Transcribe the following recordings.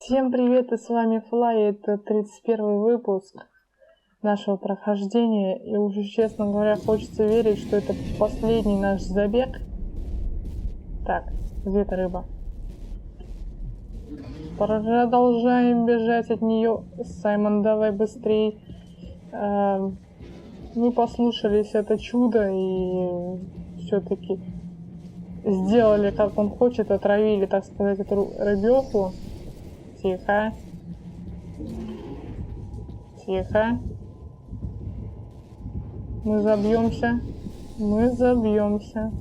Всем привет, и с вами Флай, это 31 выпуск нашего прохождения, и уже, честно говоря, хочется верить, что это последний наш забег. Так, где-то рыба. Продолжаем бежать от нее. Саймон, давай быстрей. Мы послушались это чудо и все-таки сделали, как он хочет, отравили, так сказать, эту рыбеху. Тихо. Тихо. Мы забьемся. Мы забьемся.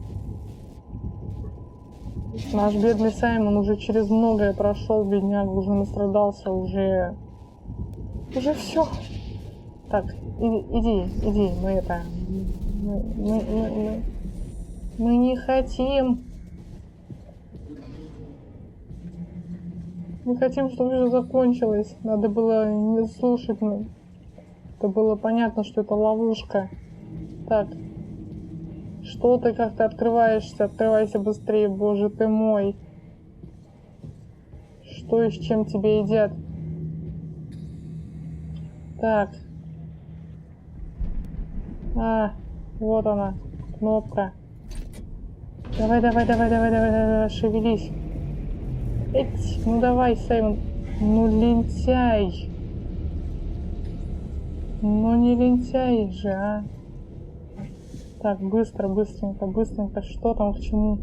Наш бедный Саймон уже через многое прошел, бедняк, уже настрадался, уже все. Так, иди, мы это... Мы не хотим. Мы хотим, чтобы все закончилось. Надо было не слушать. Это было понятно, что это ловушка. Так. Что ты, как ты открываешься? Открывайся быстрее, боже ты мой. Что и с чем тебе едят? Так. Вот она. Кнопка. Давай, шевелись. Эть, ну давай, Саймон. Ну лентяй. Ну не лентяй же, а. Так, быстренько. Что там к чему?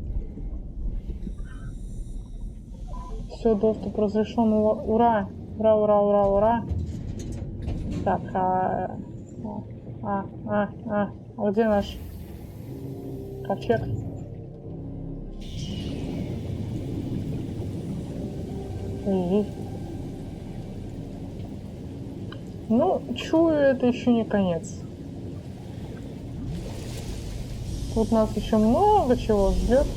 Все, доступ разрешен. Ура. Так, где наш ковчег? Ну, чую, это еще не конец. Тут нас еще много чего ждет.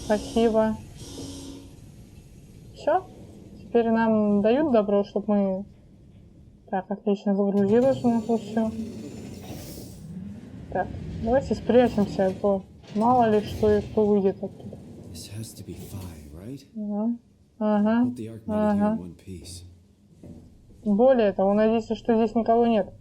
Спасибо. Все. Теперь нам дают добро, чтобы мы... Так, отлично, загрузилось у нас все. Так, давайте спрячемся, а то мало ли что и кто выйдет оттуда. Ага. Более того, надеюсь, что здесь никого нет.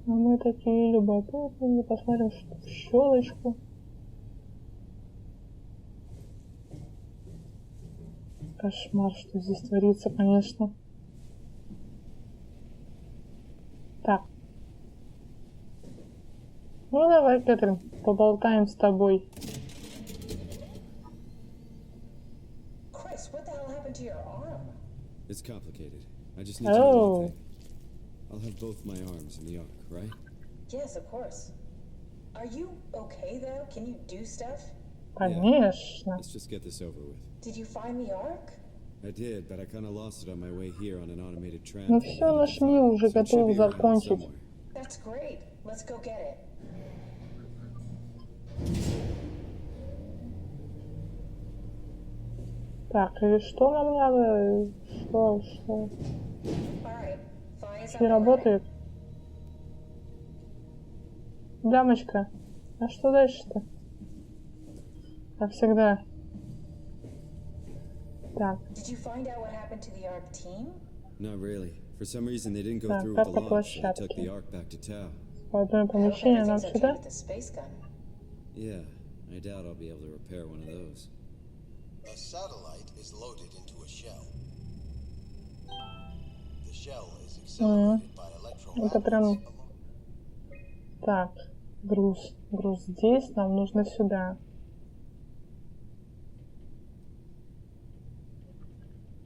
А мы такие любопытные, посмотрим в щелочку. Кошмар, что здесь творится, конечно. Так. Ну давай, Кэтрин, поболтаем с тобой. It's complicated. I just need to know one thing. I'll have both my arms in the arc, right? Yes, of course. Are you okay though? Can you do stuff? Конечно. Let's just get this over with. Did you find the arc? I did, but I kind of lost it on my way here on an automated tram. Ну все, нашли, уже готовы закончить. That's great. Let's go get it. Так, и что нам надо? Что? Не работает? Дамочка, а что дальше-то? Как всегда. Так. Так, карта площадки. В одно помещение нам сюда? A satellite is loaded into a shell. The shell is accelerated by Это прям... electromagnetism. Так, груз здесь, нам нужно сюда.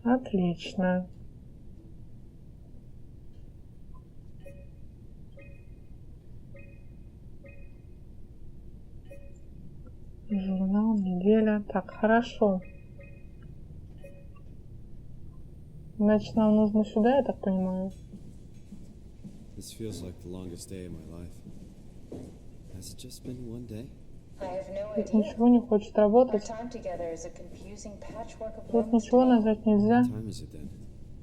Отлично. Журнал, неделя. Так, хорошо. Значит, нам нужно сюда, я так понимаю. Тут ничего не хочет работать. Тут ничего нажать нельзя.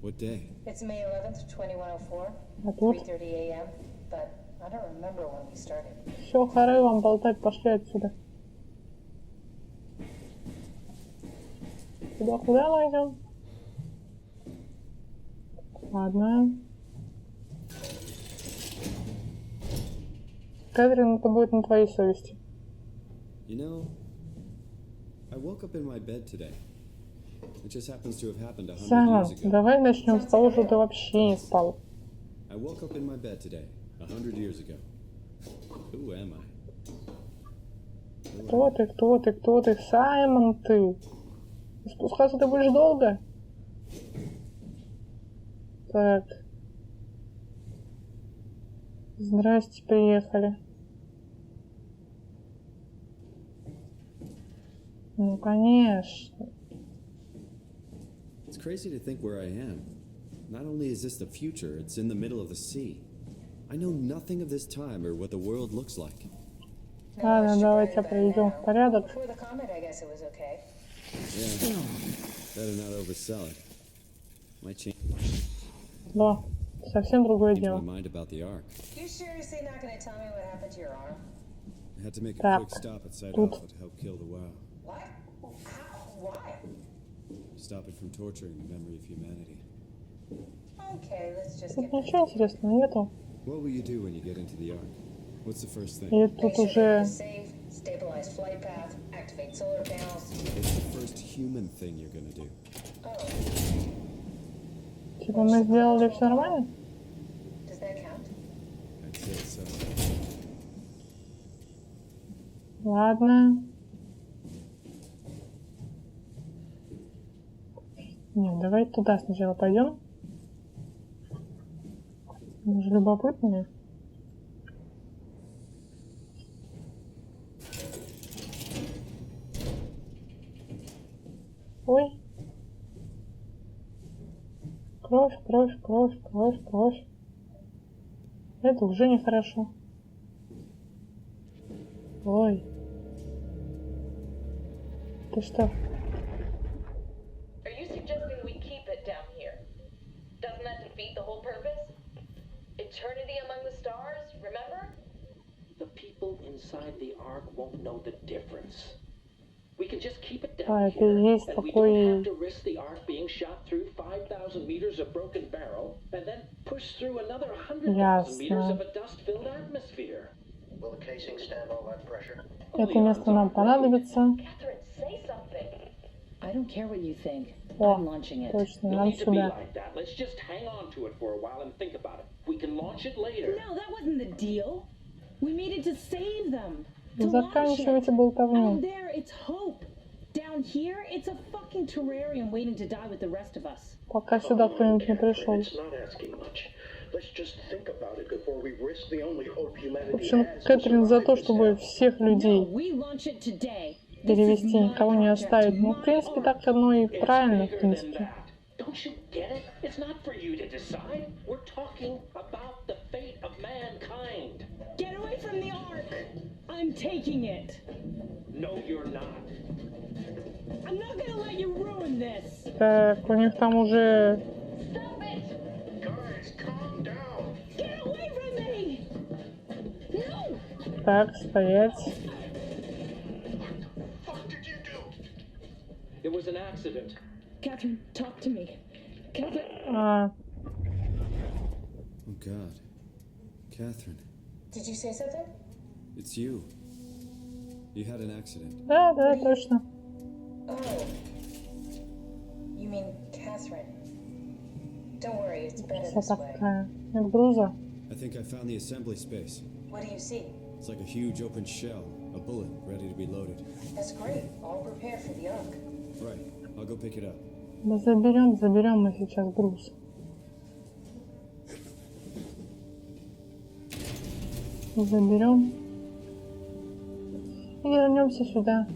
What day? It's May 11th, 2104, А тут 3:30 a.m., but I don't remember when we started. все, хоры вам болтать, пошли отсюда. Куда мы идем? Ладно. Кэтрин, это будет на твоей совести. You know, I woke up in my bed today. It just happens to have happened 100 Саймон, years ago. давай начнем с того, что ты вообще не спал. I woke up in my bed today, 100 years ago. Who am I? Кто ты? Саймон, ты. Спускаться ты будешь долго? Так. Здрасте, приехали. Ну, конечно. It's crazy to think where I am. Not only is this the future, it's in the middle of the sea. I know nothing of this time or what the world looks like. Ладно, давайте приведем в порядок. Before the comet, I guess it was okay. Yeah, better not oversell it. Might change Да, совсем другое my дело. mind about the arc. You seriously not gonna tell me what happened to your arm? I had to make a Так, quick stop at Site тут. Alpha to help kill the WoW. What? How? Why? Stop it from torturing the memory of humanity. Okay, let's just Тут get ничего интересного нету. What will you do when you get into the arc? What's the first thing? И Make тут sure уже... to save, stabilize flight path, activate solar panels. What's the first human thing you're gonna do? Oh, Типа мы сделали все нормально? does that count? I'd say so. Ладно. Не, давай туда сначала пойдем. Мы же любопытные. Ой. Кровь. Это уже нехорошо. Ой. Ты что? Are you suggesting we keep it down here? Doesn't that defeat the whole purpose? Eternity among the stars, remember? The people inside the Ark won't know the difference. We can just keep it А, down это here, и есть and we don't такой... have to risk the Ark being shot through 5,000 meters of broken barrel, and then push through another 100,000 meters of a dust-filled atmosphere. Will the casing stand all that pressure? Это место нам понадобится. Catherine, say something. I don't care what you think. О, I'm launching it. точно, No нам need to be сюда. like that. Let's just hang on to it for a while and think about it. We can launch it later. No, that wasn't the deal. We made it to save them. To launch Заканчивайте it. Out болтовню. there, it's hope. Down here, it's a fucking terrarium waiting to die with the rest of us. Пока сюда кто-нибудь не пришел. It's not asking much. Let's just think about it before we risk the only hope В humanity общем, has to Кэтрин за то, survive this чтобы hell. всех No, людей we launch it today. This is перевести, my никого не project, оставить. Ну, в my принципе, art. так оно и It's правильно, в bigger than принципе. that. Don't you get it? It's not for you to decide. We're talking about the fate of mankind. Get away from the Ark. I'm taking it. No, you're not. I'm not gonna let you ruin this. Так, у них там уже... Stop it! Guys, calm down. Get away from me. No. Так, стоять. What did you do? It was an accident. Catherine, talk to me. Catherine. А, Oh God. Catherine, Did you say something? it's you. You had an accident. да, точно. Oh. You mean Catherine? Don't worry, it's better Вся this way. такая. Нет груза. I think I found the assembly space. What do you see? It's like a huge open shell, a bullet ready to be loaded. That's great. All prepared for the Ark. Right, I'll go pick it up. Да заберем мы сейчас груз. Заберем. И вернемся сюда.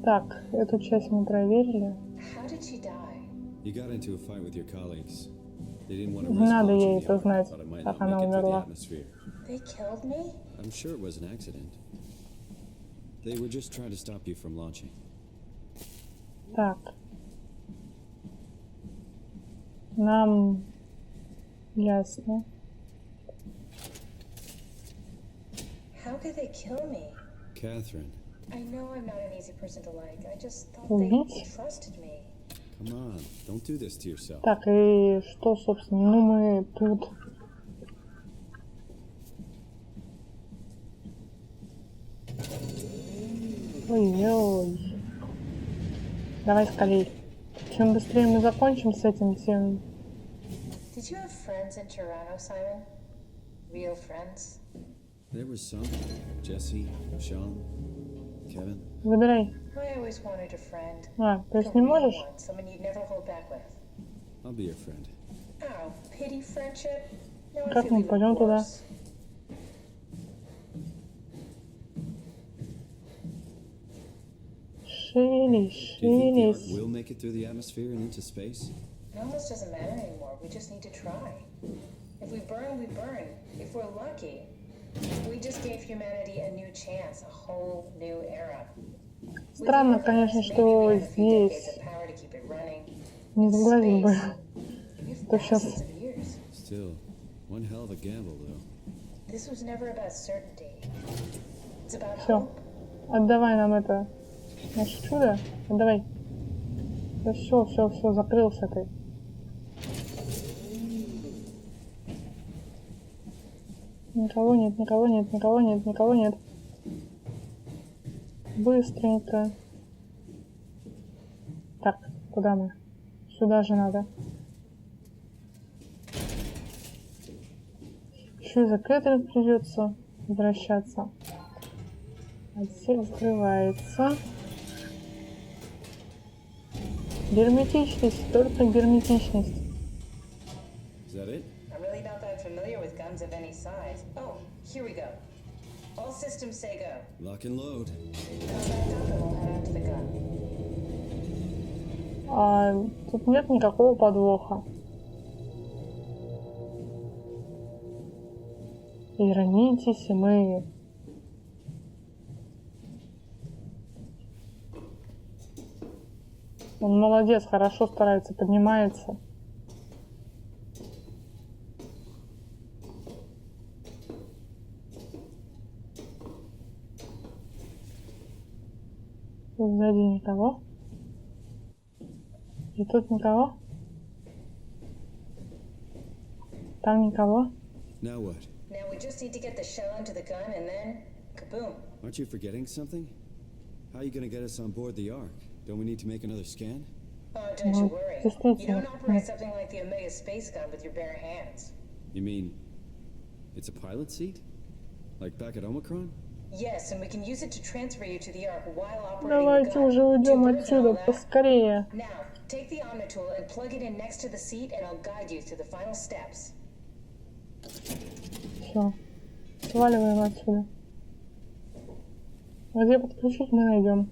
Так, эту часть мы проверили. How did she die? You got into a fight with your colleagues. They didn't want to Не risk надо launching ей the это arc, знать, but it might как not она make it through the умерла. atmosphere. They killed me? I'm sure it was an accident. They were just trying to stop you from launching. Так. Нам ясно. How could they kill me? Catherine, I know I'm not an easy person to like. I just thought Убить? they trusted me. come on. Don't do this to yourself. Так, и что, собственно? Ну, мы тут. Ой-ой. Давай скорей. Чем быстрее мы закончим с этим, тем... Did you have friends in Toronto, Simon? Real friends? There was some. Jesse, Sean, Kevin. Выбирай. I always wanted a friend. А, то A есть не real можешь? one, someone you'd never hold back with. I'll be your friend. Oh, pity friendship? No, I Как feel мы even пойдем туда? worse. Шевелись, Do you think the ark шевелись. will make it through the atmosphere and into space? It almost doesn't matter anymore. We just need to try. If we burn, we burn. If we're lucky, we just gave humanity a new chance, a whole new era. With Странно, your конечно, friends, maybe что we have a few decades здесь of power to keep it running. не сглазил бы. We've То сейчас thousands of years. Still, one hell of a gamble, though. This was never about certainty. It's about все. hope. Отдавай нам это наше чудо. Отдавай. Да все, закрылся ты. Никого нет, никого нет, никого нет, никого нет. Быстренько. Так, куда мы? Сюда же надо. Еще и за Кэтрин придется возвращаться. Отсек закрывается. Герметичность, только герметичность. Is that it? I'm really not that familiar with guns of any size. Oh, here we go. All systems say go. Lock and load. Contact up and we'll head out to the gun. Тут нет никакого подвоха. Вернитесь, и мы... Он молодец, хорошо старается, поднимается. Тут сзади никого. И тут никого. Там никого. Now what? Now we just need to get the shell into the gun and then kaboom. Aren't you forgetting something? How are you going to get us on board the ark? Don't we need to make another scan? Oh, don't you worry. Действительно. You don't operate something like the Omega space gun with your bare hands. You mean it's a pilot seat? Like back at Omicron? Yes, and we can use it to transfer you to the Ark while operating the Давайте gun. уже Two уйдем birds and all отсюда that. поскорее. Now, take the Omni tool and plug it in next to the seat, and I'll guide you through the final steps. Все. Сваливаем отсюда. Где подключить мы найдем.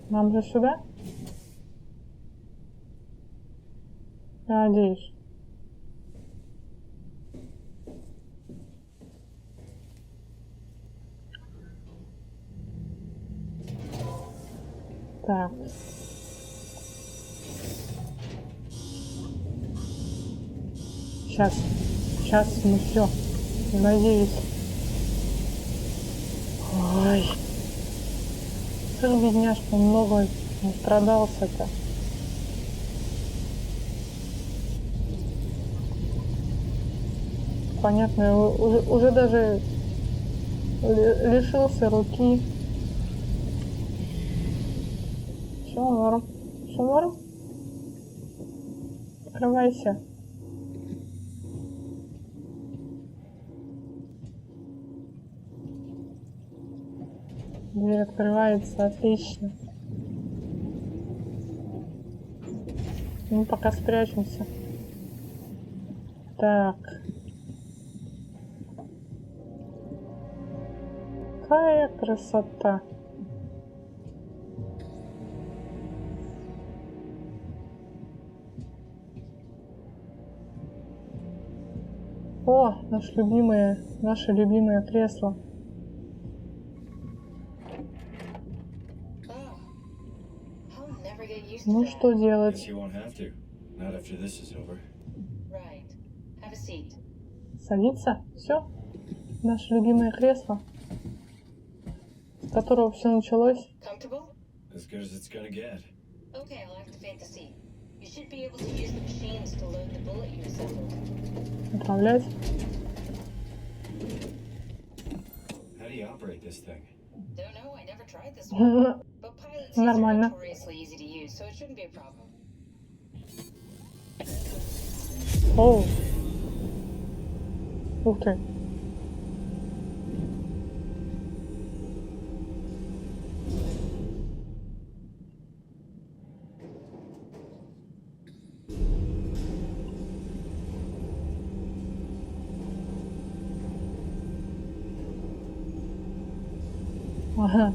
Нам же сюда? Я надеюсь. Так. Сейчас мы все. Надеюсь. Ой. Как бедняжка много настрадался-то. Понятно, уже даже лишился руки. Все норм. Все норм. Открывайся. Дверь открывается, отлично. Мы пока спрячемся. Так. Какая красота. О, наше любимое кресло. Ну что делать? Садиться? Все? Наше любимое кресло, с которого все началось. Управлять. Нормально. Оу. Ух ты. Ага.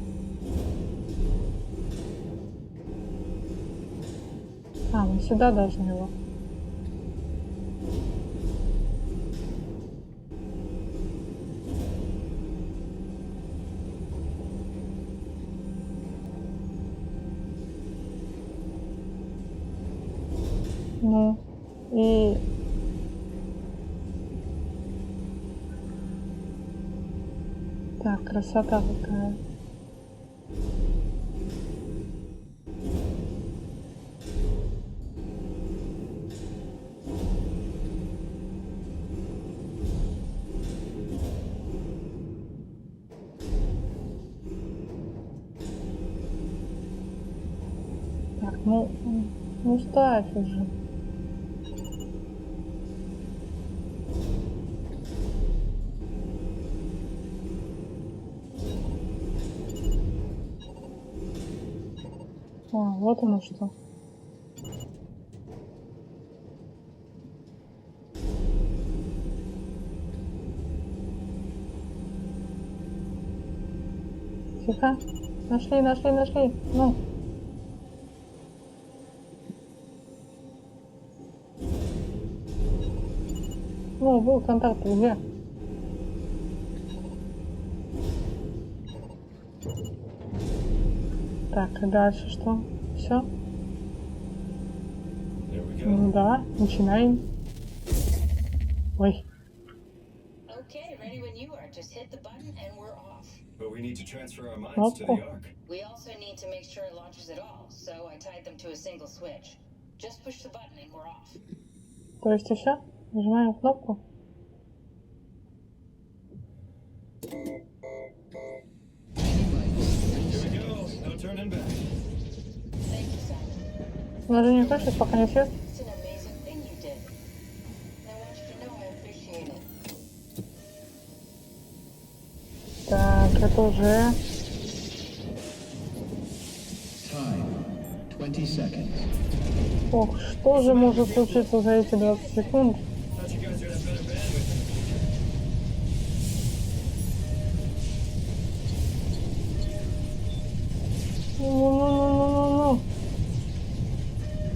А, мы сюда должны его. Ну, и... Так, красота какая. Так, ну ставь уже. А, вот оно что. Тихо. Нашли. Ну. Ну, был контакт где? Так, и дальше что? Все? Ну да, начинаем. Ой. Кнопку. То есть и все? Нажимаем кнопку. Нажимаем кнопку, пока не съест. Так, это уже... Ох, что же может случиться за эти 20 секунд? Ну.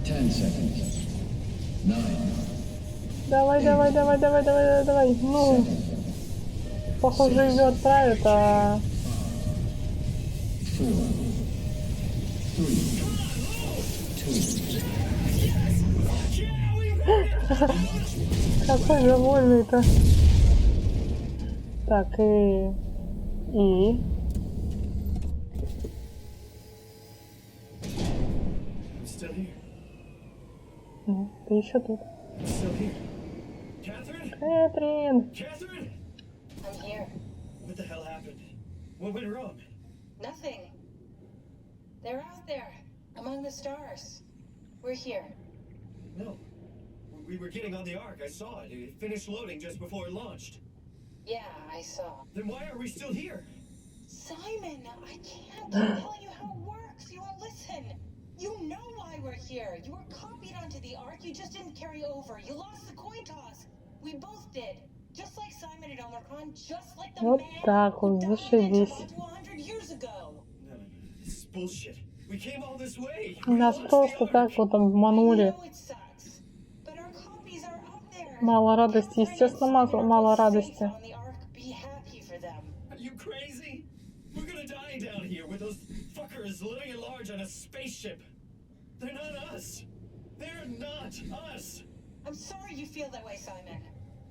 10 seconds. 9. Давай. Ну, похоже, ее отправят, а... 4, 3, 2. Какой довольный-то. Так, и... Ну, ты еще тут. Кэтрин! I'm here. What the hell happened? What went wrong? Nothing. They're out there, among the stars. We're here. No. We were getting on the Ark. I saw it. It finished loading just before it launched. Yeah, I saw. Then why are we still here? Simon, I can't tell you how it works. You won't listen. You know why we're here. You were copied onto the Ark. You just didn't carry over. You lost the coin toss. We both did. Just like Simon and Omicron. Just like the Вот man так вот, who died зашибись. and took 100 years ago. No. This is bullshit. We came all this way. Нас просто так вот обманули. I know it sucks, but our copies are up there. Мало радости, естественно, мало радости. On the ark, be happy for them. Are you crazy? We're gonna die down here with those fuckers living at large on a spaceship. They're not us. They're not us. I'm sorry you feel that way, Simon.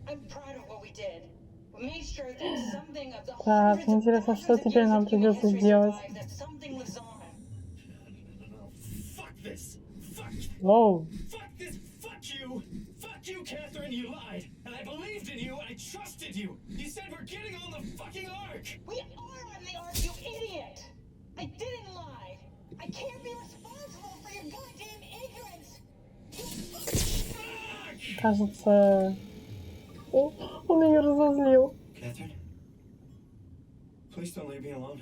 I'm proud of what we did. We made sure that something of the Так, hundreds of интересно, что thousands of теперь years нам of human придется history сделать. survived, that something lives on. No, fuck this. Воу. Fuck this. Fuck you. Fuck you, Catherine. You lied. And I believed in you. And I trusted you. You said we're getting on the fucking ark. We are on the ark, you idiot! I didn't lie. I can't be responsible for your goddamn ignorance. Кажется, он ее разозлил. Catherine? Please don't leave me alone.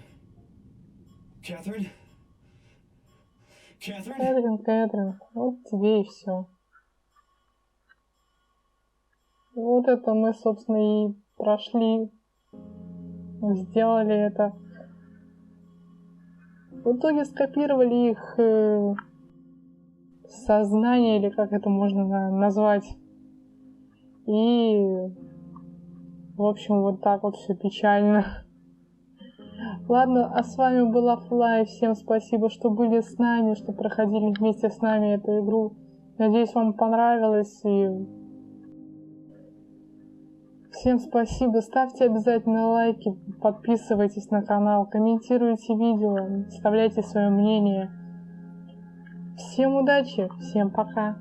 Catherine? Catherine? Кэтрин, вот тебе и все. Вот это мы, собственно, и прошли. Сделали это. В итоге скопировали их сознание, или как это можно назвать. И, в общем, вот так вот все печально. Ладно, а с вами была Флай. Всем спасибо, что были с нами, что проходили вместе с нами эту игру. Надеюсь, вам понравилось. И всем спасибо. Ставьте обязательно лайки, подписывайтесь на канал, комментируйте видео, оставляйте свое мнение. Всем удачи, всем пока.